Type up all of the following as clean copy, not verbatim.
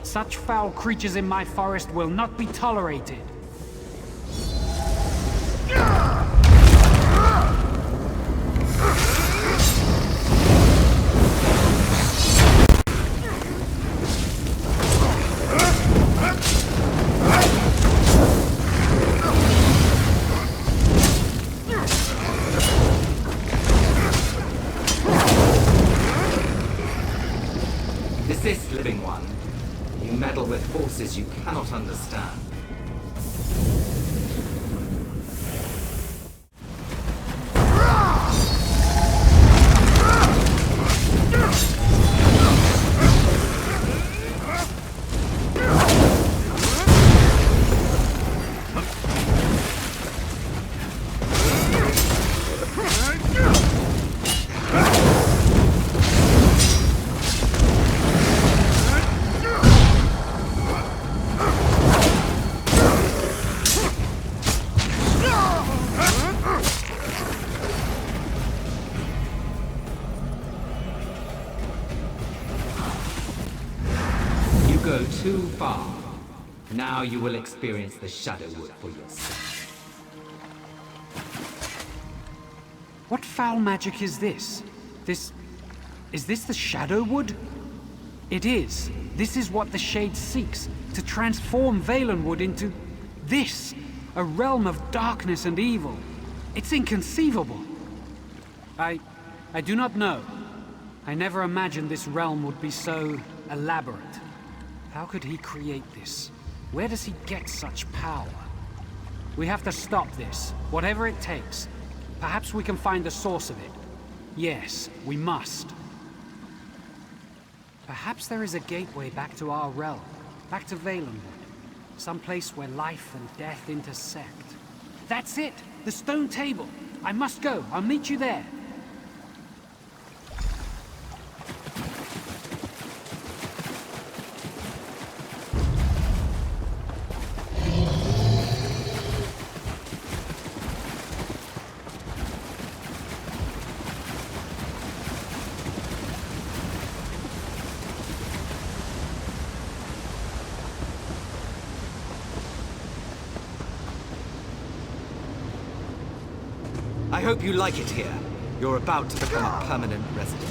Such foul creatures in my forest will not be tolerated. Desist, living one. You meddle with forces you cannot understand. Go too far. Now you will experience the Shadowwood for yourself. What foul magic is this? Is this the Shadowwood? It is. This is what the Shade seeks, to transform Valenwood into this, a realm of darkness and evil. It's inconceivable. I do not know. I never imagined this realm would be so elaborate. How could he create this? Where does he get such power? We have to stop this, whatever it takes. Perhaps we can find the source of it. Yes, we must. Perhaps there is a gateway back to our realm, back to Valenwood. Some place where life and death intersect. That's it! The stone table! I must go. I'll meet you there. I hope you like it here. You're about to become a permanent resident.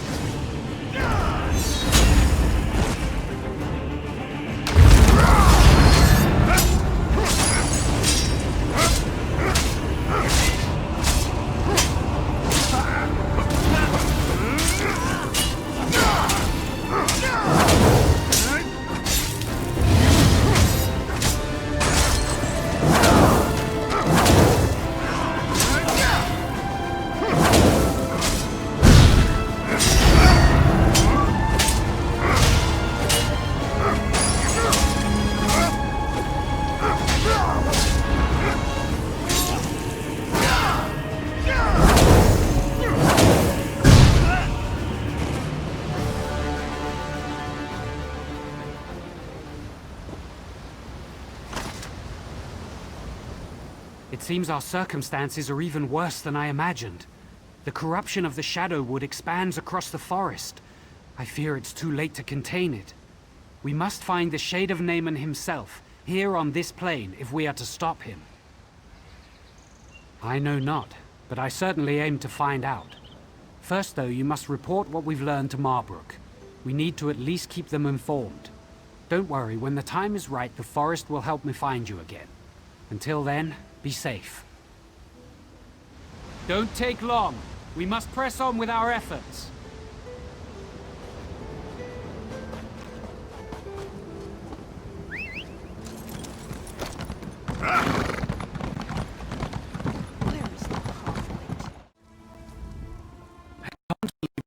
It seems our circumstances are even worse than I imagined. The corruption of the Shadowwood expands across the forest. I fear it's too late to contain it. We must find the Shade of Naaman himself, here on this plane, if we are to stop him. I know not, but I certainly aim to find out. First, though, you must report what we've learned to Marbrook. We need to at least keep them informed. Don't worry, when the time is right, the forest will help me find you again. Until then, be safe. Don't take long. We must press on with our efforts.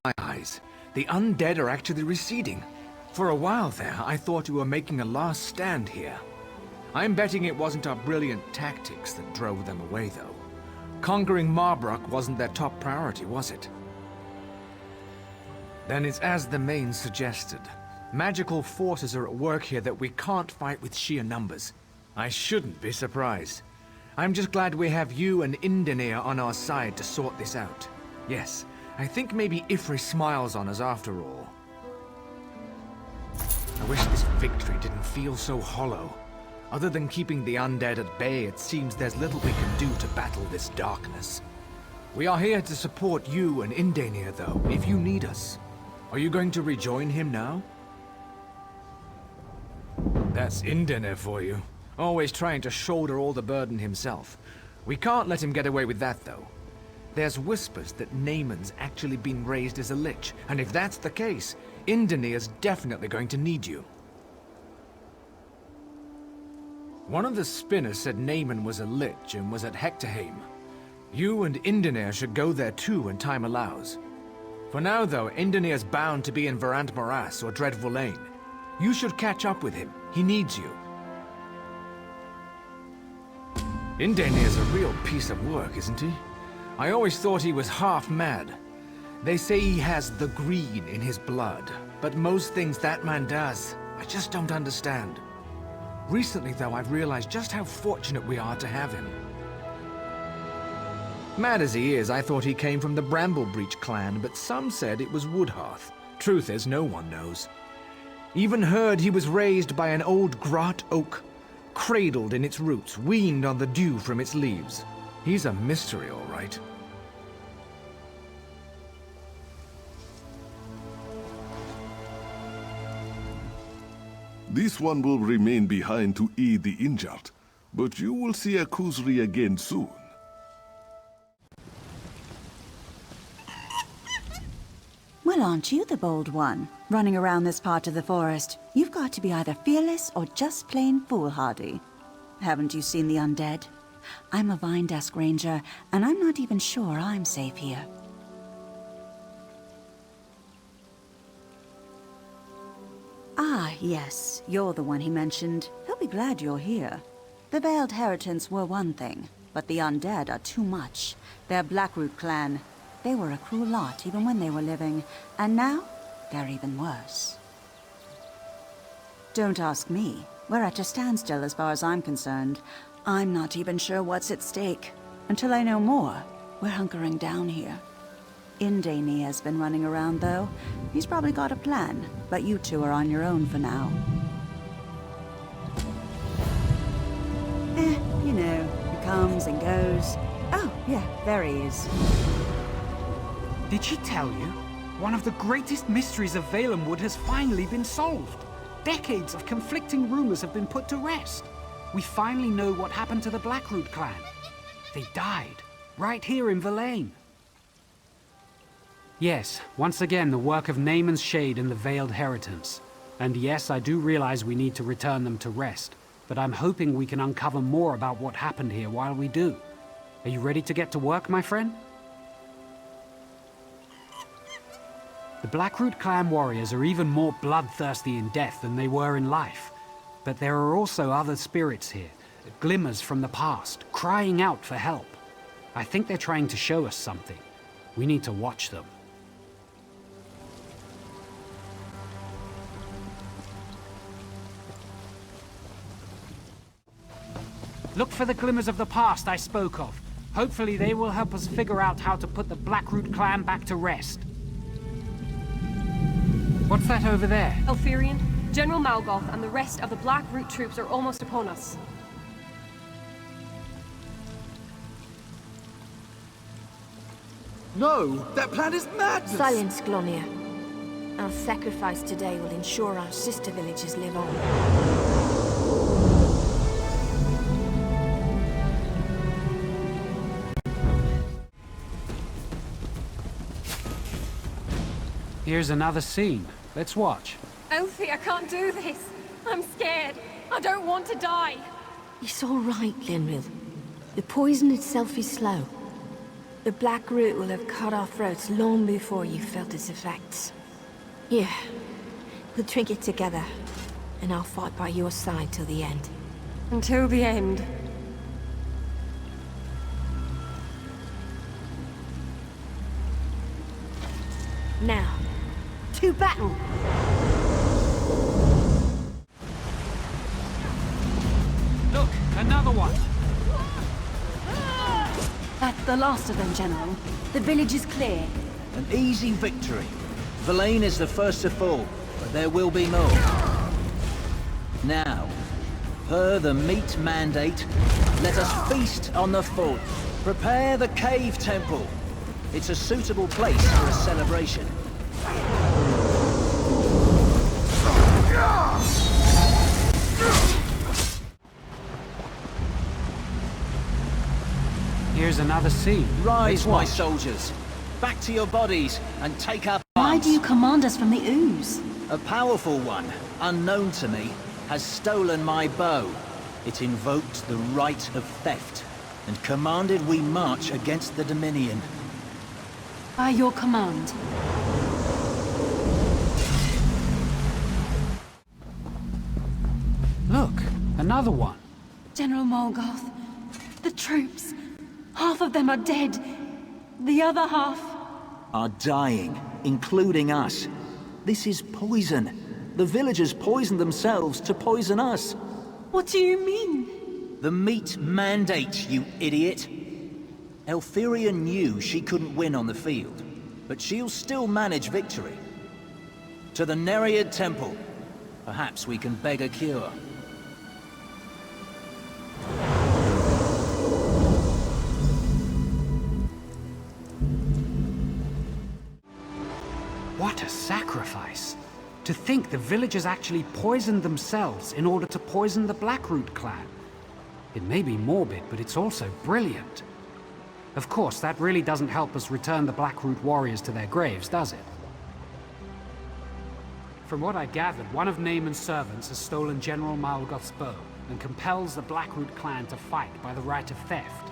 My eyes. The undead are actually receding. For a while there, I thought you were making a last stand here. I'm betting it wasn't our brilliant tactics that drove them away, though. Conquering Marbrook wasn't their top priority, was it? Then it's as the main suggested. Magical forces are at work here that we can't fight with sheer numbers. I shouldn't be surprised. I'm just glad we have you and Indenir on our side to sort this out. Yes, I think maybe Ifri smiles on us after all. I wish this victory didn't feel so hollow. Other than keeping the undead at bay, it seems there's little we can do to battle this darkness. We are here to support you and Indanir, though, if you need us. Are you going to rejoin him now? That's Indanir for you. Always trying to shoulder all the burden himself. We can't let him get away with that, though. There's whispers that Naaman's actually been raised as a lich, and if that's the case, Indanir's definitely going to need you. One of the spinners said Naaman was a lich and was at Hectorheim. You and Indanir should go there too when time allows. For now, though, Indanir's bound to be in Varant Morass or Dreadful Lane. You should catch up with him. He needs you. Indanir's a real piece of work, isn't he? I always thought he was half mad. They say he has the green in his blood, but most things that man does, I just don't understand. Recently, though, I've realized just how fortunate we are to have him. Mad as he is, I thought he came from the Bramblebreach clan, but some said it was Woodhearth. Truth is, no one knows. Even heard he was raised by an old Grat oak, cradled in its roots, weaned on the dew from its leaves. He's a mystery, all right. This one will remain behind to aid the injured, but you will see a Khuzri again soon. Well, aren't you the bold one, running around this part of the forest? You've got to be either fearless or just plain foolhardy. Haven't you seen the undead? I'm a Vine Desk Ranger, and I'm not even sure I'm safe here. Ah, yes, you're the one he mentioned. He'll be glad you're here. The Veiled Heritants were one thing, but the undead are too much. They're Blackroot clan. They were a cruel lot even when they were living, and now they're even worse. Don't ask me. We're at a standstill as far as I'm concerned. I'm not even sure what's at stake. Until I know more, we're hunkering down here. Indanir has been running around, though. He's probably got a plan, but you two are on your own for now. You know, he comes and goes. Oh, yeah, there he is. Did she tell you? One of the greatest mysteries of Valenwood has finally been solved. Decades of conflicting rumors have been put to rest. We finally know what happened to the Blackroot clan. They died, right here in Verlaine. Yes, once again the work of Naaman's Shade and the Veiled Heritants. And yes, I do realize we need to return them to rest, but I'm hoping we can uncover more about what happened here while we do. Are you ready to get to work, my friend? The Blackroot clan warriors are even more bloodthirsty in death than they were in life. But there are also other spirits here, glimmers from the past, crying out for help. I think they're trying to show us something. We need to watch them. Look for the glimmers of the past I spoke of. Hopefully they will help us figure out how to put the Blackroot clan back to rest. What's that over there? Elfirion, General Malgoth and the rest of the Blackroot troops are almost upon us. No! That plan is madness! Silence, Glonia. Our sacrifice today will ensure our sister villages live on. Here's another scene. Let's watch. Elfie, I can't do this. I'm scared. I don't want to die. It's all right, Linril. The poison itself is slow. The black root will have cut our throats long before you felt its effects. Here, we'll drink it together, and I'll fight by your side till the end. Until the end. Now, to battle! Look, another one! That's the last of them, General. The village is clear. An easy victory. Verlaine is the first to fall, but there will be more. Now, per the meat mandate, let us feast on the full. Prepare the cave temple. It's a suitable place for a celebration. Here's another scene. Rise, my soldiers. Back to your bodies and take up arms. Why do you command us from the ooze? A powerful one, unknown to me, has stolen my bow. It invoked the right of theft, and commanded we march against the Dominion. By your command. Look, another one. General Morgoth, the troops. Half of them are dead. The other half... are dying, including us. This is poison. The villagers poisoned themselves to poison us. What do you mean? The meat mandate, you idiot. Elthyria knew she couldn't win on the field, but she'll still manage victory. To the Nereid Temple. Perhaps we can beg a cure. What a sacrifice! To think the villagers actually poisoned themselves in order to poison the Blackroot clan. It may be morbid, but it's also brilliant. Of course, that really doesn't help us return the Blackroot warriors to their graves, does it? From what I gathered, one of Naaman's servants has stolen General Morgoth's bow and compels the Blackroot clan to fight by the right of theft.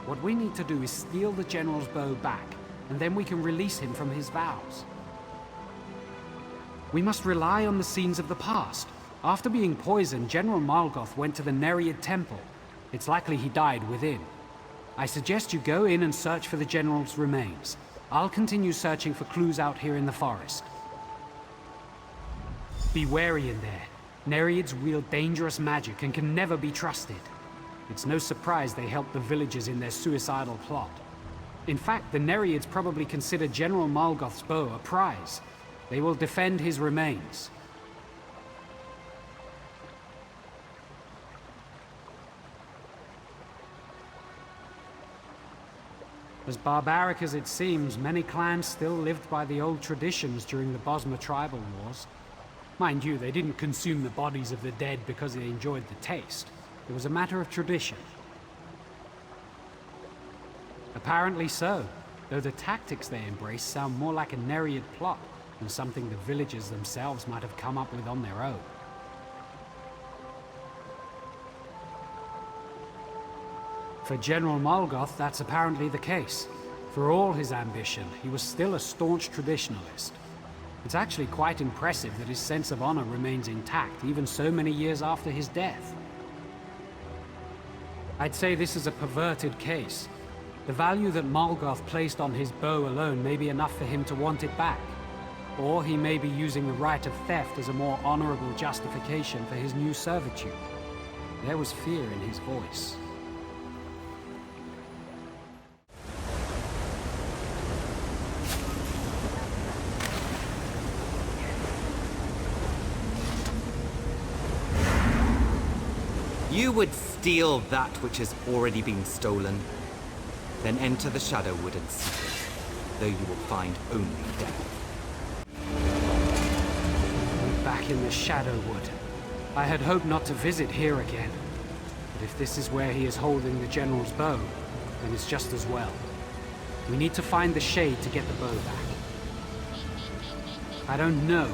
What we need to do is steal the general's bow back, and then we can release him from his vows. We must rely on the scenes of the past. After being poisoned, General Morgoth went to the Nereid Temple. It's likely he died within. I suggest you go in and search for the general's remains. I'll continue searching for clues out here in the forest. Be wary in there. Nereids wield dangerous magic and can never be trusted. It's no surprise they helped the villagers in their suicidal plot. In fact, the Nereids probably consider General Morgoth's bow a prize. They will defend his remains. As barbaric as it seems, many clans still lived by the old traditions during the Bosma tribal wars. Mind you, they didn't consume the bodies of the dead because they enjoyed the taste. It was a matter of tradition. Apparently so, though the tactics they embrace sound more like a Nereid plot than something the villagers themselves might have come up with on their own. For General Morgoth, that's apparently the case. For all his ambition, he was still a staunch traditionalist. It's actually quite impressive that his sense of honor remains intact, even so many years after his death. I'd say this is a perverted case. The value that Morgoth placed on his bow alone may be enough for him to want it back. Or he may be using the right of theft as a more honorable justification for his new servitude. There was fear in his voice. You would steal that which has already been stolen, then enter the Shadowwood and seek it, though you will find only death. Back in the Shadowwood. I had hoped not to visit here again. But if this is where he is holding the General's bow, then it's just as well. We need to find the Shade to get the bow back. I don't know.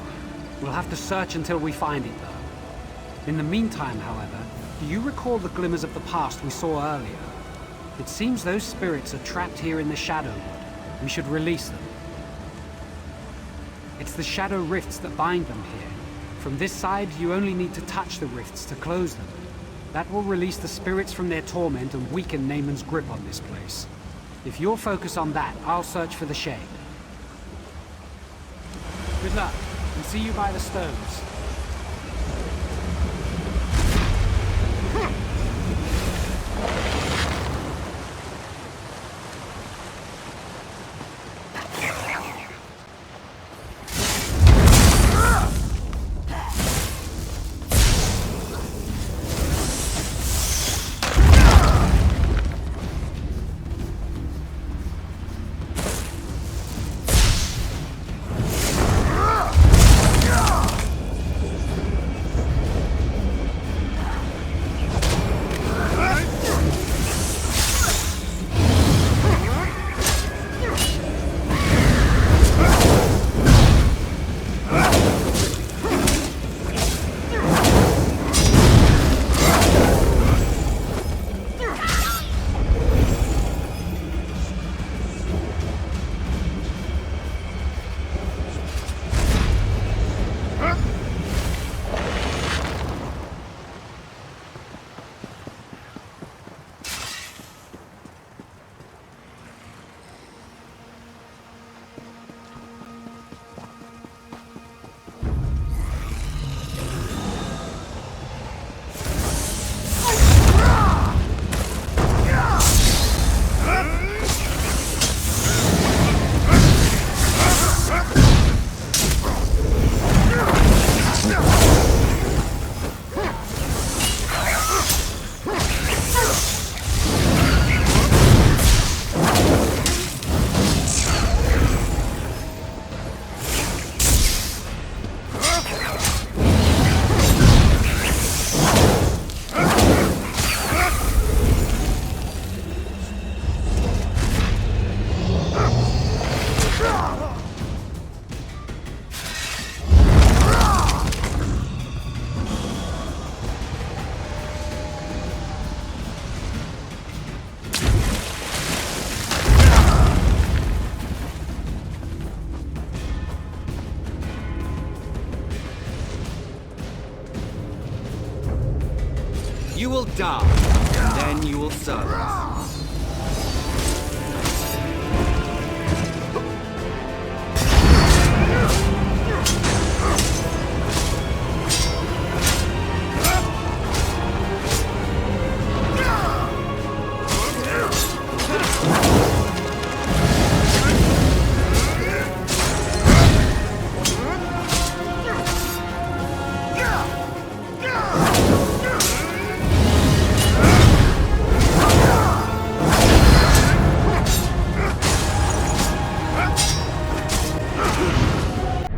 We'll have to search until we find it, though. In the meantime, however, do you recall the glimmers of the past we saw earlier? It seems those spirits are trapped here in the Shadowwood. We should release them. It's the Shadow Rifts that bind them here. From this side, you only need to touch the rifts to close them. That will release the spirits from their torment and weaken Naaman's grip on this place. If you'll focus on that, I'll search for the Shade. Good luck, and see you by the stones. You will die, and then you will serve us.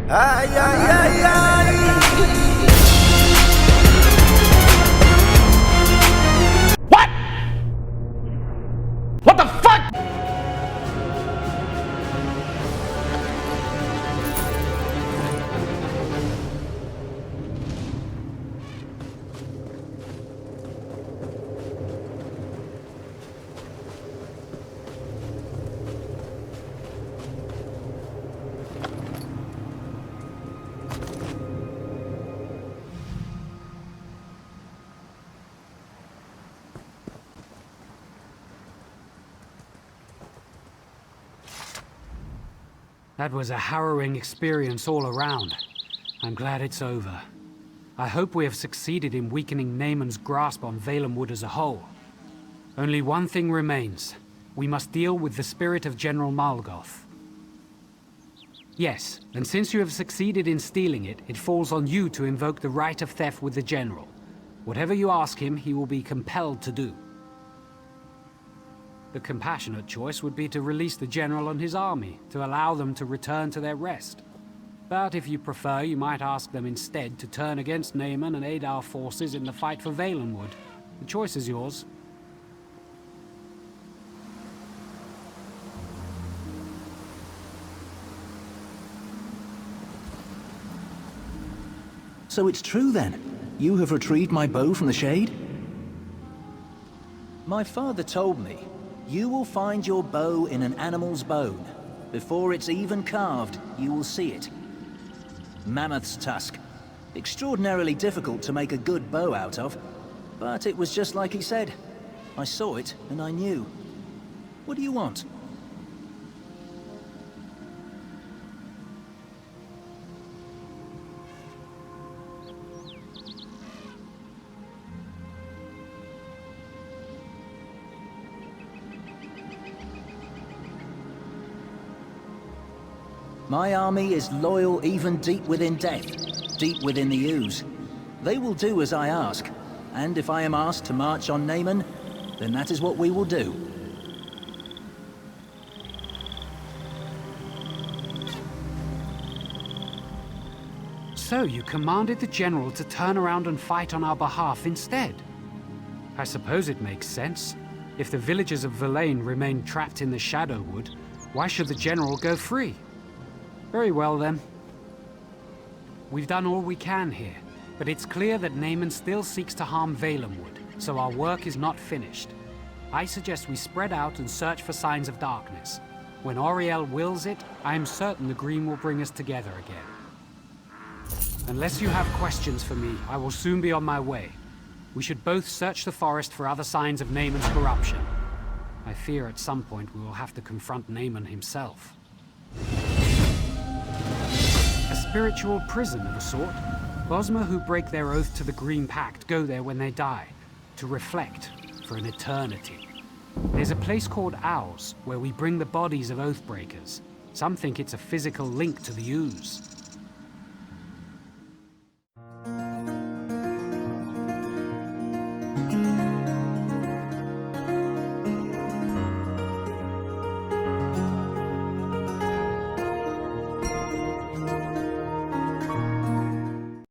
Ay, ay, ay, ay. What? What the fuck? That was a harrowing experience all around. I'm glad it's over. I hope we have succeeded in weakening Naaman's grasp on Valenwood as a whole. Only one thing remains. We must deal with the spirit of General Malgoth. Yes, and since you have succeeded in stealing it, it falls on you to invoke the right of theft with the General. Whatever you ask him, he will be compelled to do. The compassionate choice would be to release the General and his army, to allow them to return to their rest. But if you prefer, you might ask them instead to turn against Naaman and aid our forces in the fight for Valenwood. The choice is yours. So it's true then? You have retrieved my bow from the shade? My father told me, you will find your bow in an animal's bone. Before it's even carved, you will see it. Mammoth's tusk. Extraordinarily difficult to make a good bow out of, but it was just like he said. I saw it, and I knew. What do you want? My army is loyal even deep within death, deep within the ooze. They will do as I ask, and if I am asked to march on Naaman, then that is what we will do. So you commanded the General to turn around and fight on our behalf instead? I suppose it makes sense. If the villagers of Verlaine remain trapped in the Shadowwood, why should the General go free? Very well, then. We've done all we can here, but it's clear that Naaman still seeks to harm Valenwood, so our work is not finished. I suggest we spread out and search for signs of darkness. When Auriel wills it, I am certain the Green will bring us together again. Unless you have questions for me, I will soon be on my way. We should both search the forest for other signs of Naaman's corruption. I fear at some point we will have to confront Naaman himself. A spiritual prison of a sort. Bosmer who break their oath to the Green Pact go there when they die, to reflect for an eternity. There's a place called Owls, where we bring the bodies of Oathbreakers. Some think it's a physical link to the ooze.